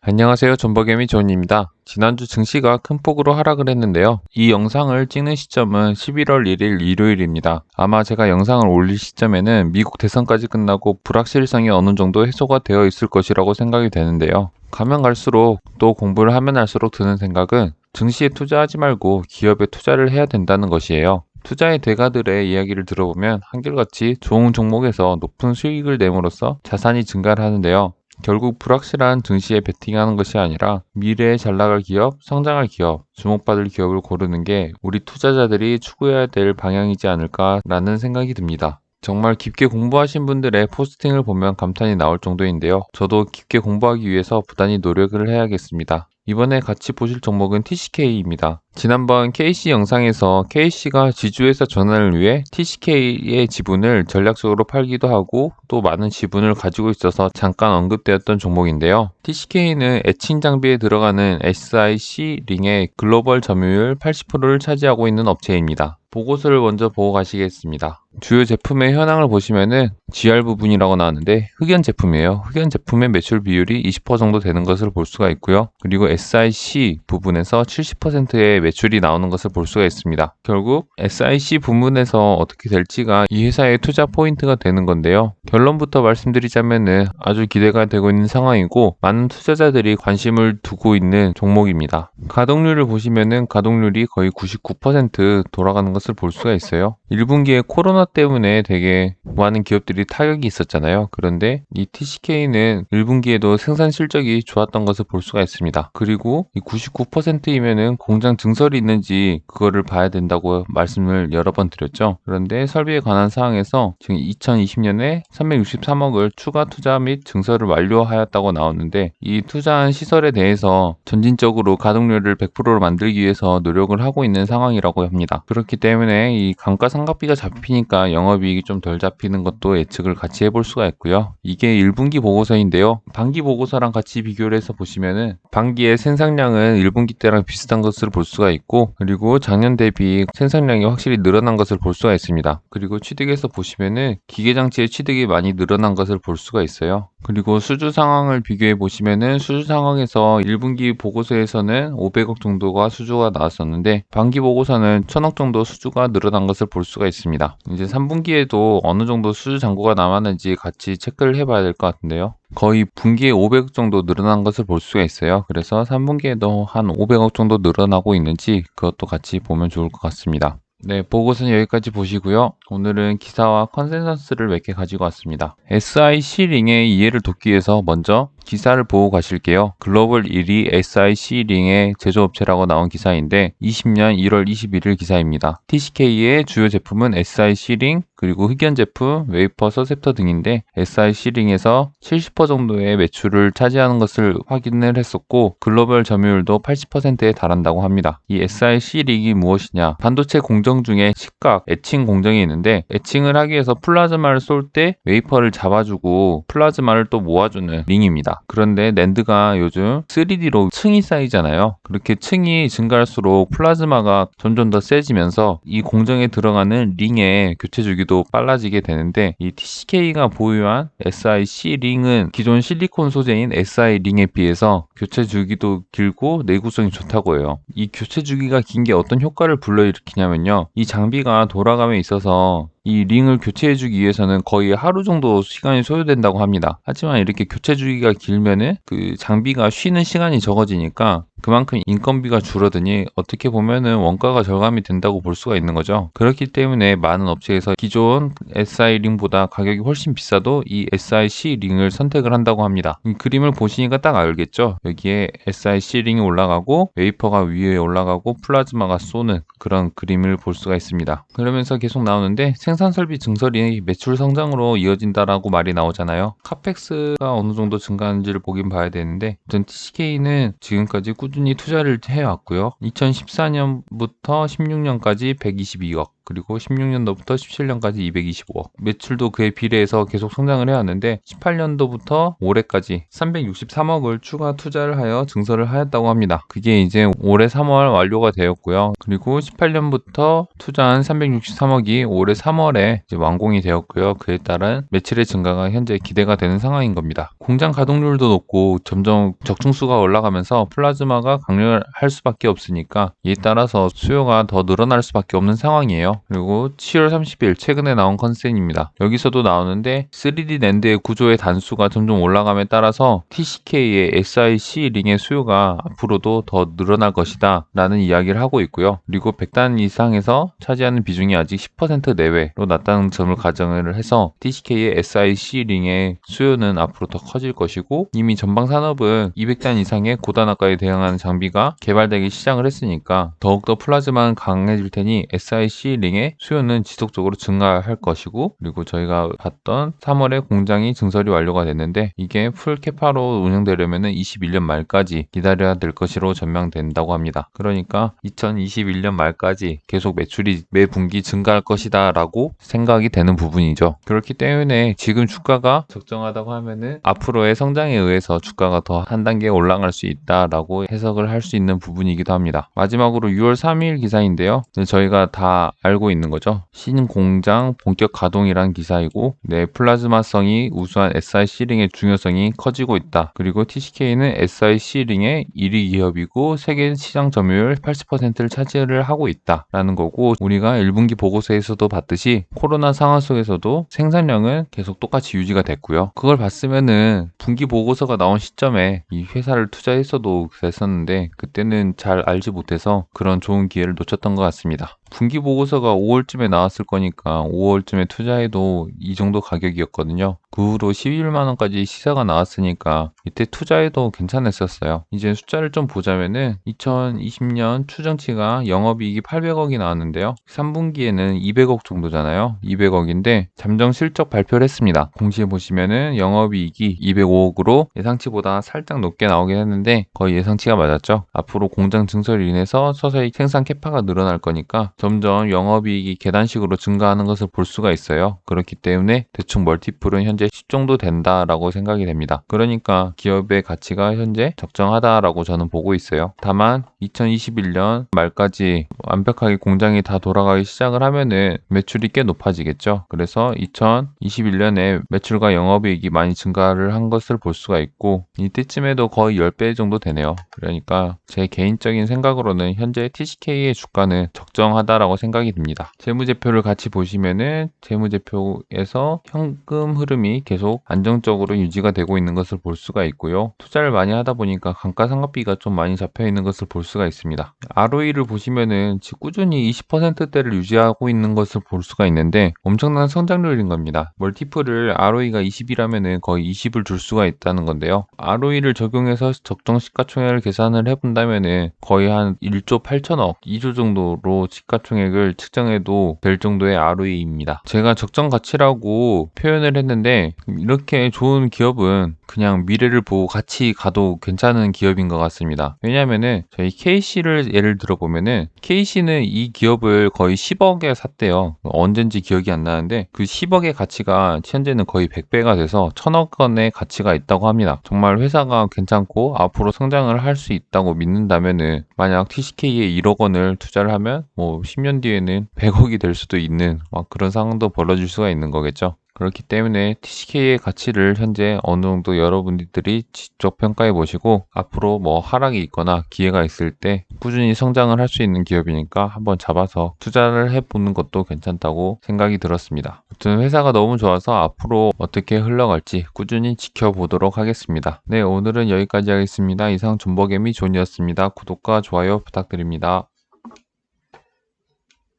안녕하세요. 존버개미 존입니다. 지난주 증시가 큰 폭으로 하락을 했는데요. 이 영상을 찍는 시점은 11월 1일 일요일입니다. 아마 제가 영상을 올릴 시점에는 미국 대선까지 끝나고 불확실성이 어느 정도 해소가 되어 있을 것이라고 생각이 되는데요. 가면 갈수록 또 공부를 하면 할수록 드는 생각은 증시에 투자하지 말고 기업에 투자를 해야 된다는 것이에요. 투자의 대가들의 이야기를 들어보면 한결같이 좋은 종목에서 높은 수익을 내므로써 자산이 증가를 하는데요. 결국 불확실한 증시에 베팅하는 것이 아니라 미래에 잘 나갈 기업, 성장할 기업, 주목받을 기업을 고르는 게 우리 투자자들이 추구해야 될 방향이지 않을까라는 생각이 듭니다. 정말 깊게 공부하신 분들의 포스팅을 보면 감탄이 나올 정도인데요. 저도 깊게 공부하기 위해서 부단히 노력을 해야겠습니다. 이번에 같이 보실 종목은 TCK입니다. 지난번 KC 영상에서 KC가 지주회사 전환을 위해 TCK의 지분을 전략적으로 팔기도 하고 또 많은 지분을 가지고 있어서 잠깐 언급되었던 종목인데요. TCK는 에칭 장비에 들어가는 SiC 링의 글로벌 점유율 80%를 차지하고 있는 업체입니다. 보고서를 먼저 보고 가시겠습니다. 주요 제품의 현황을 보시면은 GR 부분이라고 나왔는데 흑연 제품이에요. 흑연 제품의 매출 비율이 20% 정도 되는 것을 볼 수가 있고요. 그리고 SiC 부분에서 70%의 매출이 나오는 것을 볼 수가 있습니다. 결국 SiC 부분에서 어떻게 될지가 이 회사의 투자 포인트가 되는 건데요. 결론부터 말씀드리자면은 아주 기대가 되고 있는 상황이고 많은 투자자들이 관심을 두고 있는 종목입니다. 가동률을 보시면은 가동률이 거의 99% 돌아가는 것을 볼 수가 있어요. 1분기에 코로나 때문에 되게 많은 기업들이 타격이 있었잖아요. 그런데 이 TCK는 1분기에도 생산 실적이 좋았던 것을 볼 수가 있습니다. 그리고 이 99%이면은 공장 증설이 있는지 그거를 봐야 된다고 말씀을 여러 번 드렸죠. 그런데 설비에 관한 사항에서 지금 2020년에 363억을 추가 투자 및 증설을 완료하였다고 나오는데 이 투자한 시설에 대해서 점진적으로 가동률을 100%로 만들기 위해서 노력을 하고 있는 상황이라고 합니다. 그렇기 때문에 이 감가상각비가 잡히니까 영업이익이 좀 덜 잡히는 것도 예측을 같이 해볼 수가 있고요. 이게 1분기 보고서인데요. 반기 보고서랑 같이 비교를 해서 보시면은 반기의 생산량은 1분기 때랑 비슷한 것을 볼 수가 있고 그리고 작년 대비 생산량이 확실히 늘어난 것을 볼 수가 있습니다. 그리고 취득에서 보시면은 기계장치의 취득이 많이 늘어난 것을 볼 수가 있어요. 그리고 수주 상황을 비교해 보시면은 수주 상황에서 1분기 보고서에서는 500억 정도가 수주가 나왔었는데 반기 보고서는 1000억 정도 수주가 늘어난 것을 볼 수가 있습니다. 이제 3분기에도 어느 정도 수주 잔고가 남았는지 같이 체크를 해봐야 될 것 같은데요. 거의 분기에 500억 정도 늘어난 것을 볼 수가 있어요. 그래서 3분기에도 한 500억 정도 늘어나고 있는지 그것도 같이 보면 좋을 것 같습니다. 네, 보고서는 여기까지 보시고요. 오늘은 기사와 컨센서스를 몇 개 가지고 왔습니다. SiC 링의 이해를 돕기 위해서 먼저 기사를 보고 가실게요. 글로벌 1위 SiC 링의 제조업체라고 나온 기사인데 20년 1월 21일 기사입니다. TCK의 주요 제품은 SiC 링, 그리고 흑연 제품, 웨이퍼, 서셉터 등인데 SiC 링에서 70% 정도의 매출을 차지하는 것을 확인을 했었고 글로벌 점유율도 80%에 달한다고 합니다. 이 SiC 링이 무엇이냐? 반도체 공정 중에 식각, 에칭 공정이 있는데 에칭을 하기 위해서 플라즈마를 쏠 때 웨이퍼를 잡아주고 플라즈마를 또 모아주는 링입니다. 그런데 낸드가 요즘 3D로 층이 쌓이잖아요. 그렇게 층이 증가할수록 플라즈마가 점점 더 세지면서 이 공정에 들어가는 링의 교체 주기도 빨라지게 되는데 이 TCK가 보유한 SiC 링은 기존 실리콘 소재인 Si 링에 비해서 교체 주기도 길고 내구성이 좋다고 해요. 이 교체 주기가 긴 게 어떤 효과를 불러일으키냐면요. 이 장비가 돌아감에 있어서 이 링을 교체해주기 위해서는 거의 하루 정도 시간이 소요된다고 합니다. 하지만 이렇게 교체 주기가 길면은 그 장비가 쉬는 시간이 적어지니까 그만큼 인건비가 줄어드니 어떻게 보면은 원가가 절감이 된다고 볼 수가 있는 거죠. 그렇기 때문에 많은 업체에서 기존 Si 링보다 가격이 훨씬 비싸도 이 SiC 링을 선택을 한다고 합니다. 이 그림을 보시니까 딱 알겠죠? 여기에 SiC 링이 올라가고 웨이퍼가 위에 올라가고 플라즈마가 쏘는 그런 그림을 볼 수가 있습니다. 그러면서 계속 나오는데 생산 설비 증설이 매출 성장으로 이어진다라고 말이 나오잖아요. 카펙스가 어느 정도 증가하는지를 보긴 봐야 되는데 아무튼 TCK는 지금까지 꾸준히 투자를 해왔고요. 2014년부터 16년까지 122억 그리고 16년도부터 17년까지 225억. 매출도 그에 비례해서 계속 성장을 해왔는데 18년도부터 올해까지 363억을 추가 투자를 하여 증설을 하였다고 합니다. 그게 이제 올해 3월 완료가 되었고요. 그리고 18년부터 투자한 363억이 올해 3월에 이제 완공이 되었고요. 그에 따른 매출의 증가가 현재 기대가 되는 상황인 겁니다. 공장 가동률도 높고 점점 적중수가 올라가면서 플라즈마가 강렬할 수밖에 없으니까 이에 따라서 수요가 더 늘어날 수밖에 없는 상황이에요. 그리고 7월 30일 최근에 나온 컨센입니다. 여기서도 나오는데 3D 낸드의 구조의 단수가 점점 올라감에 따라서 TCK의 SiC 링의 수요가 앞으로도 더 늘어날 것이다 라는 이야기를 하고 있고요. 그리고 100단 이상에서 차지하는 비중이 아직 10% 내외로 낮다는 점을 가정을 해서 TCK의 SiC 링의 수요는 앞으로 더 커질 것이고, 이미 전방 산업은 200단 이상의 고단압까지 대응하는 장비가 개발되기 시작을 했으니까 더욱더 플라즈마는 강해질 테니 SiC 링의 수요는 지속적으로 증가할 것이고, 그리고 저희가 봤던 3월에 공장이 증설이 완료가 됐는데 이게 풀 캐파로 운영되려면 21년 말까지 기다려야 될 것으로 전망된다고 합니다. 그러니까 2021년 말까지 계속 매출이 매 분기 증가할 것이다 라고 생각이 되는 부분이죠. 그렇기 때문에 지금 주가가 적정하다고 하면은 앞으로의 성장에 의해서 주가가 더 한 단계 올라갈 수 있다라고 해석을 할 수 있는 부분이기도 합니다. 마지막으로 6월 3일 기사인데요. 저희가 다 알고 있는 거죠. 신공장 본격 가동이란 기사이고, 플라즈마성이 우수한 SiC 링의 중요성이 커지고 있다. 그리고 TCK는 SiC 링의 1위 기업이고 세계 시장 점유율 80%를 차지를 하고 있다 라는 거고, 우리가 1분기 보고서에서도 봤듯이 코로나 상황 속에서도 생산량은 계속 똑같이 유지가 됐고요. 그걸 봤으면은 분기 보고서가 나온 시점에 이 회사를 투자했어도 됐었는데 그때는 잘 알지 못해서 그런 좋은 기회를 놓쳤던 것 같습니다. 분기 보고서가 5월쯤에 나왔을 거니까 5월쯤에 투자해도 이 정도 가격이었거든요. 그 후로 11만 원까지 시세가 나왔으니까 이때 투자해도 괜찮았었어요. 이제 숫자를 좀 보자면은 2020년 추정치가 영업이익이 800억이 나왔는데요. 3분기에는 200억 정도잖아요. 200억인데 잠정 실적 발표를 했습니다. 공시에 보시면은 영업이익이 205억으로 예상치보다 살짝 높게 나오긴 했는데 거의 예상치가 맞았죠. 앞으로 공장 증설로 인해서 서서히 생산 캐파가 늘어날 거니까 점점 영업이익이 계단식으로 증가하는 것을 볼 수가 있어요. 그렇기 때문에 대충 멀티플은 현재 10 정도 된다라고 생각이 됩니다. 그러니까 기업의 가치가 현재 적정하다라고 저는 보고 있어요. 다만 2021년 말까지 완벽하게 공장이 다 돌아가기 시작을 하면은 매출이 꽤 높아지겠죠. 그래서 2021년에 매출과 영업이익이 많이 증가를 한 것을 볼 수가 있고, 이때쯤에도 거의 10배 정도 되네요. 그러니까 제 개인적인 생각으로는 현재 TCK의 주가는 적정하다라고 생각이 듭니다. 재무제표를 같이 보시면은 재무제표에서 현금 흐름이 계속 안정적으로 유지가 되고 있는 것을 볼 수가 있고요. 투자를 많이 하다 보니까 감가상각비가 좀 많이 잡혀 있는 것을 볼 수가 있습니다. ROE를 보시면은 꾸준히 20%대를 유지하고 있는 것을 볼 수가 있는데 엄청난 성장률인 겁니다. 멀티플을 ROE가 20이라면은 거의 20을 줄 수가 있다는 건데요. ROE를 적용해서 적정 시가총액을 계산을 해본다면은 거의 한 1조 8천억, 2조 정도로 시가총액을 측정해도 될 정도의 ROE입니다. 제가 적정 가치라고 표현을 했는데 이렇게 좋은 기업은 그냥 미래를 보고 같이 가도 괜찮은 기업인 것 같습니다. 왜냐면은 저희 KC를 예를 들어보면은 KC는 이 기업을 거의 10억에 샀대요. 언젠지 기억이 안 나는데 그 10억의 가치가 현재는 거의 100배가 돼서 1000억 원의 가치가 있다고 합니다. 정말 회사가 괜찮고 앞으로 성장을 할 수 있다고 믿는다면은 만약 TCK에 1억 원을 투자를 하면 뭐 10년 뒤에는 100억이 될 수도 있는 그런 상황도 벌어질 수가 있는 거겠죠. 그렇기 때문에 TCK의 가치를 현재 어느 정도 여러분들이 직접 평가해 보시고 앞으로 뭐 하락이 있거나 기회가 있을 때 꾸준히 성장을 할 수 있는 기업이니까 한번 잡아서 투자를 해보는 것도 괜찮다고 생각이 들었습니다. 아무튼 회사가 너무 좋아서 앞으로 어떻게 흘러갈지 꾸준히 지켜보도록 하겠습니다. 네, 오늘은 여기까지 하겠습니다. 이상 존버개미 존이었습니다. 구독과 좋아요 부탁드립니다.